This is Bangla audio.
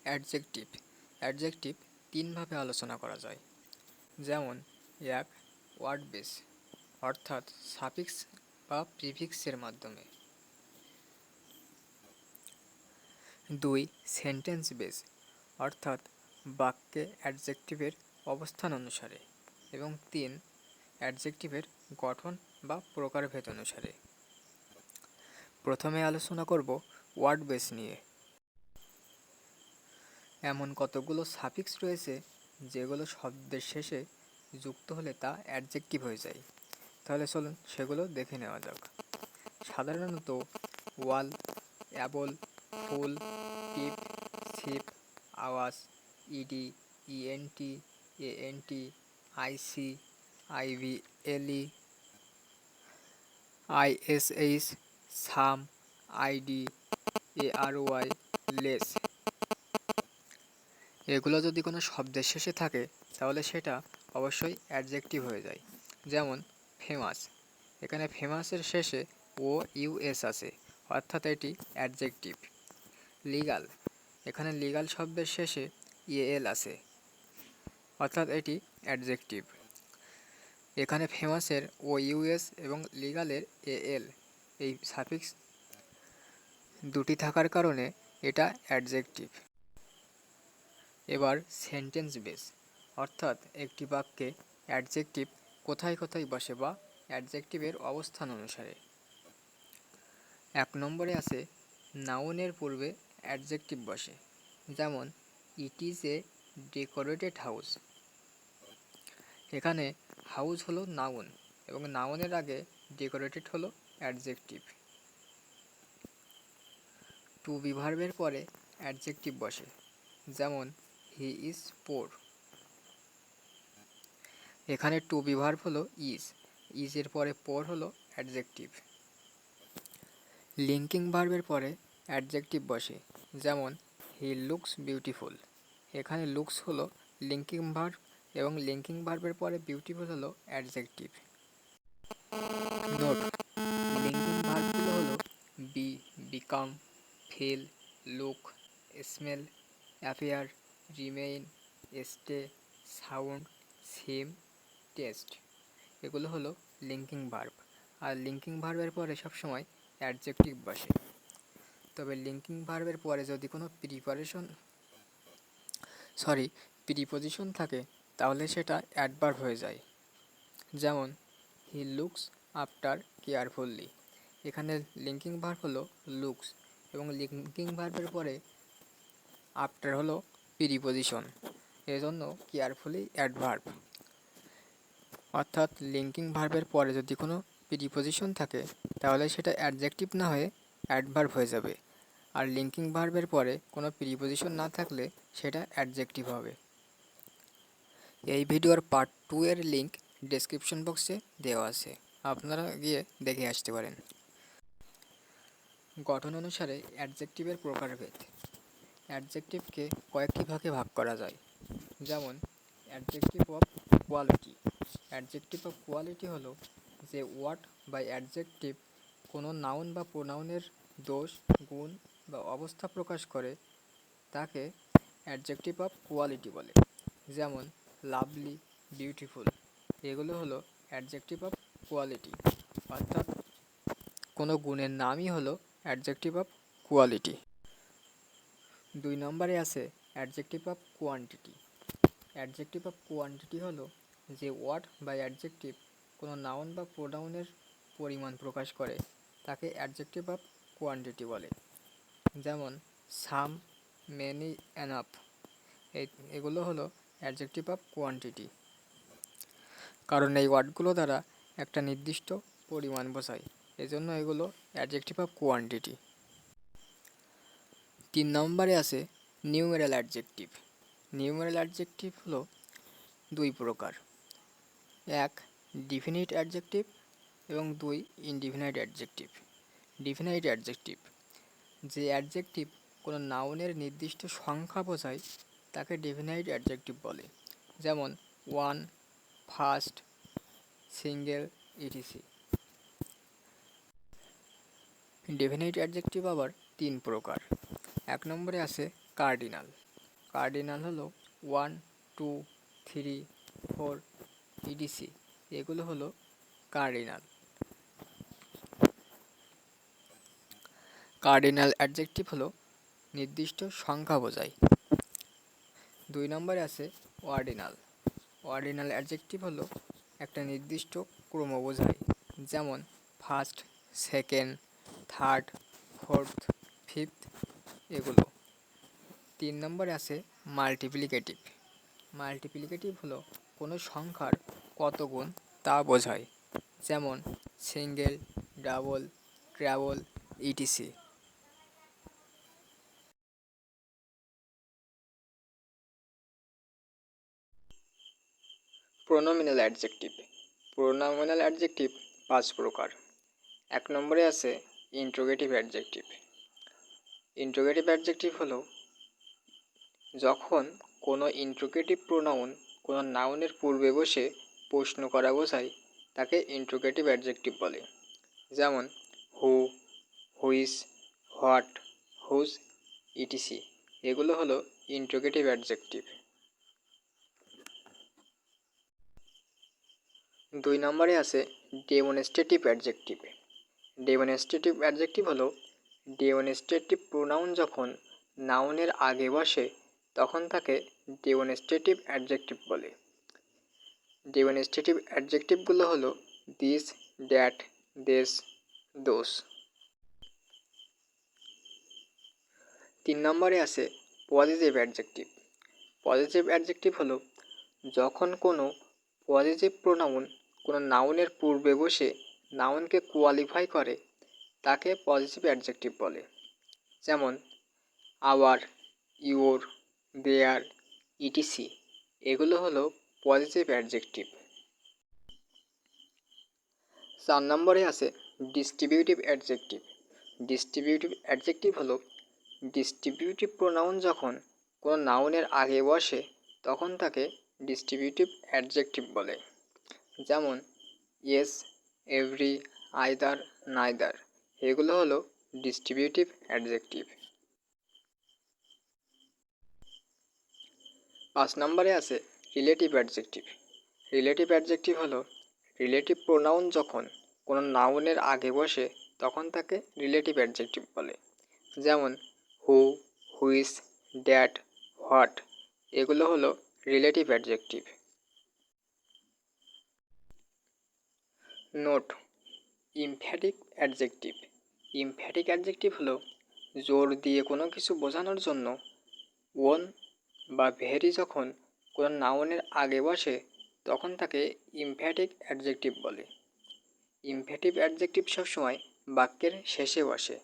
অ্যাডজেক্টিভ অ্যাডজেক্টিভ তিনভাবে আলোচনা করা যায়, যেমন এক, ওয়ার্ড বেস অর্থাৎ সাফিক্স বা প্রিফিক্সের মাধ্যমে। দুই, সেন্টেন্স বেস অর্থাৎ বাক্যে অ্যাডজেক্টিভের অবস্থান অনুসারে। এবং তিন, অ্যাডজেক্টিভের গঠন বা প্রকারভেদ অনুসারে। প্রথমে আলোচনা করব ওয়ার্ড বেস নিয়ে। এমন কতগুলো সাফিক্স রয়েছে যেগুলো শব্দের শেষে যুক্ত হলে তা অ্যাডজেক্টিভ হয়ে যায়। তাহলে চলুন সেগুলো দেখে নেওয়া যাক। সাধারণত ওয়াল, অ্যাবল, ফুল, টিপ, শিপ, আওয়াজ, ইডি, ইএনটি, এএনটি, আইসি, আইভি, এলই, আইএসএইচ, সাম, আইডি, এআরওয়াই, লেস, এগুলো যদি কোনো শব্দের শেষে থাকে তাহলে সেটা অবশ্যই অ্যাডজেক্টিভ হয়ে যায়। যেমন ফেমাস, এখানে ফেমাসের শেষে ও ইউএস আছে অর্থাৎ এটি অ্যাডজেক্টিভ। লিগাল, এখানে লিগাল শব্দের শেষে এএল আছে অর্থাৎ এটি অ্যাডজেক্টিভ। এখানে ফেমাসের ও ইউএস এবং লিগালের এএল এই সাফিক্স দুটি থাকার কারণে এটা অ্যাডজেক্টিভ। এবার সেন্টেন্স বেস অর্থাৎ একটি বাক্যে অ্যাডজেক্টিভ কোথায় কোথায় বসে বা অ্যাডজেক্টিভের অবস্থান অনুসারে। এক নম্বরে আছে নাউনের পূর্বে অ্যাডজেক্টিভ বসে, যেমন it is a decorated house. এখানে হাউস হলো নাউন এবং নাউনের আগে ডেকোরেটেড হলো অ্যাডজেক্টিভ। টু বি ভার্বের পরে অ্যাডজেক্টিভ বসে, যেমন হি ইজ পোর। এখানে টু বি ভার্ব হলো ইজ এর পরে পোর হলো অ্যাডজেক্টিভ। লিঙ্কিং ভার্বের পরে অ্যাডজেক্টিভ বসে, যেমন হি লুকস বিউটিফুল। এখানে লুকস হলো লিঙ্কিং ভার্ব এবং লিঙ্কিং ভার্বের পরে বিউটিফুল হলো অ্যাডজেক্টিভ। নোট, লিঙ্কিং ভার্বগুলো হলো be, become, feel, look, smell, appear, remain, stay, sound, seem, taste, এগুলো হলো লিঙ্কিং ভার্ব। আর লিঙ্কিং ভার্বের পরে সবসময় অ্যাডজেক্টিভ বসে। তবে লিঙ্কিং ভার্বের পরে যদি কোনো প্রিপোজিশন থাকে তাহলে সেটা অ্যাডভার্ব হয়ে যায়। যেমন হি লুকস আফটার কেয়ারফুললি। এখানে লিঙ্কিং ভার্ব হলো লুকস এবং লিঙ্কিং ভার্বের পরে আফটার হলো প্রিপোজিশন, এজন্য কেয়ারফুলি অ্যাডভার্ব। অর্থাৎ লিঙ্কিং ভার্বের পরে যদি কোনো প্রিপোজিশন থাকে তাহলে সেটা অ্যাডজেক্টিভ না হয়ে অ্যাডভার্ব হয়ে যাবে, আর লিঙ্কিং ভার্বের পরে কোনো প্রিপোজিশন না থাকলে সেটা অ্যাডজেক্টিভ হবে। এই ভিডিওর পার্ট 2 এর লিঙ্ক ডেসক্রিপশন বক্সে দেওয়া আছে, আপনারা গিয়ে দেখে আসতে পারেন। গঠন অনুসারে অ্যাডজেক্টিভের প্রকারভেদ। অ্যাডজেক্টিভকে কয়েকটি ভাগে ভাগ করা যায়, যেমন adjective of quality. Adjective of quality হলো যে ওয়ার্ড বা অ্যাডজেক্টিভ কোনো নাউন বা প্রোনাউনের দোষ, গুণ বা অবস্থা প্রকাশ করে তাকে অ্যাডজেক্টিভ অফ কোয়ালিটি বলে। যেমন লাভলি, বিউটিফুল, এগুলো হলো অ্যাডজেক্টিভ অফ কোয়ালিটি, অর্থাৎ কোনো গুণের নামই হলো অ্যাডজেক্টিভ অফ কোয়ালিটি। 2 নম্বরে আছে adjective of quantity. Adjective of quantity হলো যে ওয়ার্ড বা অ্যাডজেক্টিভ কোনো নাউন বা প্রোনাউনের পরিমাণ প্রকাশ করে তাকে অ্যাডজেক্টিভ অফ কোয়ান্টিটি বলে। যেমন সাম, মেনি, এনাফ, এগুলো হলো অ্যাডজেক্টিভ অফ কোয়ান্টিটি, কারণ এই ওয়ার্ডগুলো দ্বারা একটা নির্দিষ্ট পরিমাণ বোঝায়, এজন্য এগুলো অ্যাডজেক্টিভ অফ কোয়ান্টিটি। 3 নম্বরে আছে নিউমেরাল অ্যাডজেক্টিভ। নিউমেরাল অ্যাডজেক্টিভ হলো 2 প্রকার, এক ডিফিনিট অ্যাডজেক্টিভ এবং 2 ইনডিফিনাইট অ্যাডজেক্টিভ। ডিফিনাইট অ্যাডজেক্টিভ যে অ্যাডজেক্টিভ কোনো নাউনের নির্দিষ্ট সংখ্যা বোঝায় তাকে ডিফিনাইট অ্যাডজেক্টিভ বলে। যেমন one, first, single, etc. Definite adjective আবার 3 প্রকার। 1 নম্বরে আছে কার্ডিনাল। কার্ডিনাল হলো 1, 2, 3, 4 ইডিসি, এগুলো হলো কার্ডিনাল। কার্ডিনাল অ্যাডজেক্টিভ হলো নির্দিষ্ট সংখ্যা বোঝায়। 2 নম্বরে আছে অর্ডিনাল। অর্ডিনাল অ্যাডজেক্টিভ হলো একটা নির্দিষ্ট ক্রম বোঝায়, যেমন first, second, third, fourth, fifth এগুলো। 3 নম্বরে আছে মাল্টিপ্লিকেটিভ। মাল্টিপ্লিকেটিভ হলো কোনো সংখ্যার কত গুণ তা বোঝায়, যেমন single, double, trouble etc. Pronominal adjective. Pronominal adjective 5 প্রকার। 1 নম্বরে আছে ইন্ট্রোগেটিভ অ্যাডজেক্টিভ। ইন্ট্রোগেটিভ অ্যাডজেক্টিভ হলো যখন কোনো ইন্ট্রোগেটিভ প্রোনাউন কোনো নাউনের পূর্বে বসে প্রশ্ন করা বোঝায় তাকে ইন্ট্রোগেটিভ অ্যাডজেক্টিভ বলে, যেমন হু, হুইচ, হোয়াট, হুজ ইটিসি, এগুলো হলো ইন্ট্রোগেটিভ অ্যাডজেক্টিভ। 2 নম্বরে আছে ডেমনস্ট্রেটিভ অ্যাডজেক্টিভ। ডেমনস্ট্রেটিভ অ্যাডজেক্টিভ হলো ডেমনস্ট্রেটিভ প্রোনাউন যখন নাউনের আগে বসে তখন তাকে ডেমনস্ট্রেটিভ অ্যাডজেক্টিভ বলে। ডেমনস্ট্রেটিভ অ্যাডজেক্টিভগুলো হলো দিস, দ্যাট, দেস, দোস। 3 নম্বরে আছে পজিটিভ অ্যাডজেক্টিভ। পজিটিভ অ্যাডজেক্টিভ হলো যখন কোনো পজিটিভ প্রোনাউন কোনো নাউনের পূর্বে বসে নাউনকে কোয়ালিফাই করে তাকে পজিটিভ অ্যাডজেক্টিভ বলে, যেমন আওয়ার, ইওর, দেয়ার ইটিসি, এগুলো হলো পজিটিভ অ্যাডজেক্টিভ। 4 নম্বরে আছে ডিস্ট্রিবিউটিভ অ্যাডজেক্টিভ। ডিস্ট্রিবিউটিভ অ্যাডজেক্টিভ হলো ডিস্ট্রিবিউটিভ প্রোনাউন যখন কোনো নাউনের আগে বসে তখন তাকে ডিস্ট্রিবিউটিভ অ্যাডজেক্টিভ বলে, যেমন ইয়েস, এভরি, আইদার, নাইদার, এগুলো হলো ডিস্ট্রিবিউটিভ অ্যাডজেক্টিভ। 5 নম্বরে আছে রিলেটিভ অ্যাডজেক্টিভ। রিলেটিভ অ্যাডজেক্টিভ হলো রিলেটিভ প্রোনাউন যখন কোনো নাউনের আগে বসে তখন তাকে রিলেটিভ অ্যাডজেক্টিভ বলে, যেমন হু, হুইচ, দ্যাট, হোয়াট, এগুলো হলো relative adjective. Note: emphatic adjective. Emphatic adjective হলো জোর দিয়ে কোনো কিছু বোঝানোর জন্য ওন বা ভেরি যখন কোনো নাউনের আগে বসে তখন তাকে ইমফ্যাটিক অ্যাডজেক্টিভ বলে। ইমফ্যাটিভ অ্যাডজেক্টিভ সবসময় বাক্যের শেষে বসে।